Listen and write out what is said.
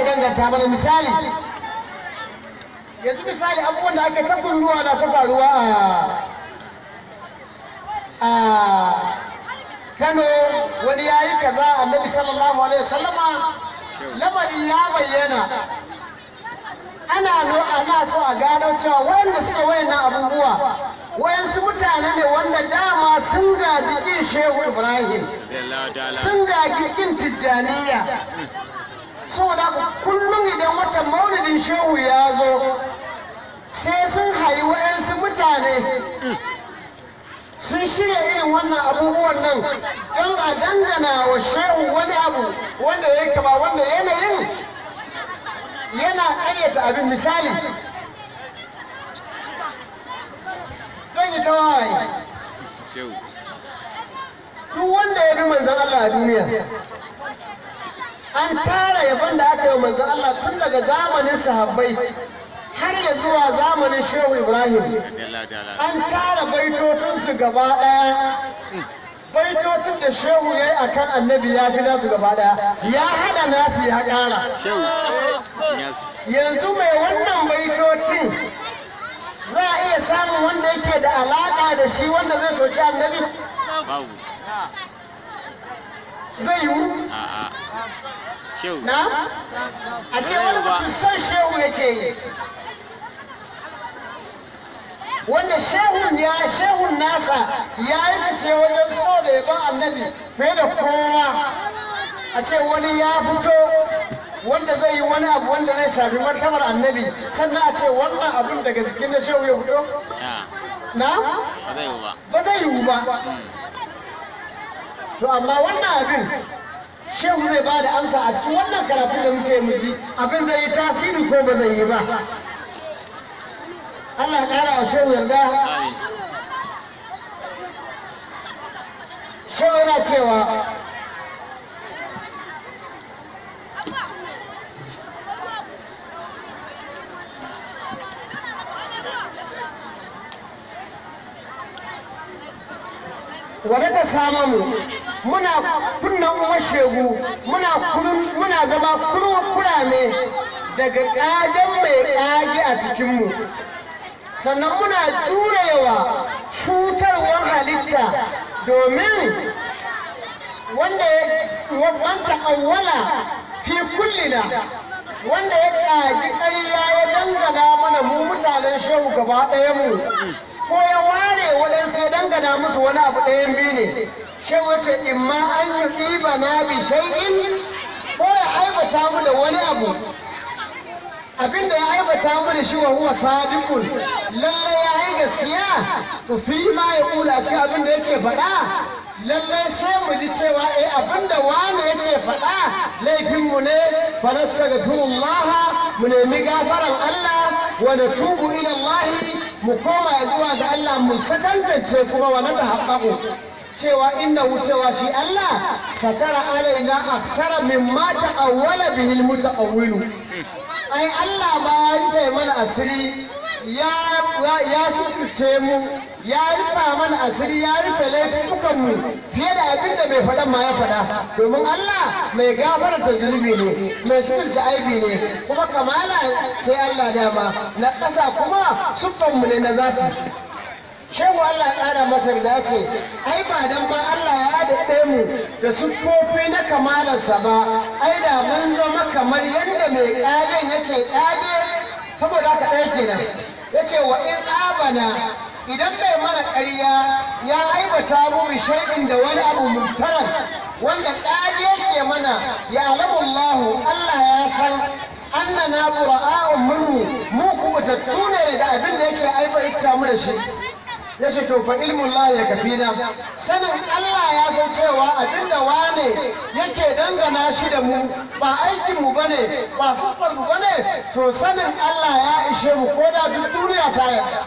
ya danganta mana misali yanzu misali abubuwan da ake tabbin ruwa na ta faruwa a Kano wani ya yi kaza annabi sallallahu alaihi wasallama lamari ya bayyana ana so a gano cewa wanda suka wayannan abubuwa wayansu mutane ne wanda dama sun gaji kin Shehu Ibrahim sun gaji kin Tijjaniya saboda kullum idan watan maulidin Shehu ya zo sai sun hayi wayansu mutane sun shirya irin wannan abubuwan nan don a dangana wa Shehu wani abu wanda ya kama wanda yanayin yana ƙayyata abin misali zan yi tawaye duk wanda ya bi manzan Allah a duniya an tara yabon da aka yi wa manzan Allah tun daga zamanin sahabbai har ya zuwa zamanin Shehu Ibrahim an tara baitotinsu gaba ɗaya baitocin da Shehu ya yi a kan annabi ya fi nasu gaba ɗaya ya haɗa nasu ya ƙara yanzu mai wannan baitocin za a iya samun wanda yake da alaƙa da shi wanda zai soki annabi zai yiwu na a ce wani mutum son Shehu yake yi wanda shehun nasa ya yi fice wajen so da yaban annabi fiye da kowa a ce wani ya fito wanda zai yi wani abu wanda zai shafi martabar annabi sannan a ce wannan abin daga jikin da shehu ya fito na ba zai yiwu ba to amma wannan abin shehu zai ba da amsa a cikin wannan karatu da muke muji abin zai yi tasiri ko ba zai yi ba Allah ya ƙara wa shehu yarda shehu yana cewa wadda ta samu muna kunnan uwar shegu muna zama kurame daga ƙagen mai ƙage a cikinmu sannan muna jurewa cutarwar halitta domin wanda ya awwala fi kullina wanda ya ƙagi ƙarya ya dangana mana mu mutanen shehu gaba ɗaya mu ko ya ware waɗansu ya dangana musu wani abu ɗayan biyu ne shehu ce imma an yi tsiba na bi shay'in ko ya aibata mu da wani abu abinda ya aibata mu da shi wa huwa sadiqun lalle ya yi gaskiya to fi ma ya kula shi abinda yake faɗa lalle sai mu ji cewa abinda wani yake faɗa laifin mu ne fa nastaghfirullah mu nemi gafaran Allah wa natubu ila Allah mu koma zuwa ga Allah mu sakantance kuma wa natahaqqaqu cewa inda wucewa shi Allah satara alaina aksara mimma ta'awwala bihi almuta'awwilu ai Allah ma ya rufe mana asiri ya sutuce mu ya rufa mana asiri ya rufe laifukan mu fiye da abin da mai faɗan ma ya faɗa domin Allah mai gafarta zunubi ne mai suturce aibi ne kuma kamala sai Allah dama na ƙasa kuma siffan mu ne na zati shehu Allah ƙara masa da ce ai ba dan ba Allah ya daɗe mu da siffofi na kamalarsa ba ai da mun zama kamar yadda mai ƙagen yake ƙage saboda haka ɗaya kenan ya ce wa in abana idan bai mana ƙarya ya aibata mu bi shay'in da wani abu mubtalan wanda ƙage ke mana ya alamullahu Allah ya san annana bura'a'un minhu mu kubutattu ne daga abin da yake aibata mu da shi ya ce to fa ilmun la ya kafina sanin Allah ya san cewa abinda wane yake dangana shi da mu ba aikin mu bane ba siffar mu bane to sanin Allah ya ishe mu ko da duk duniya ta yarda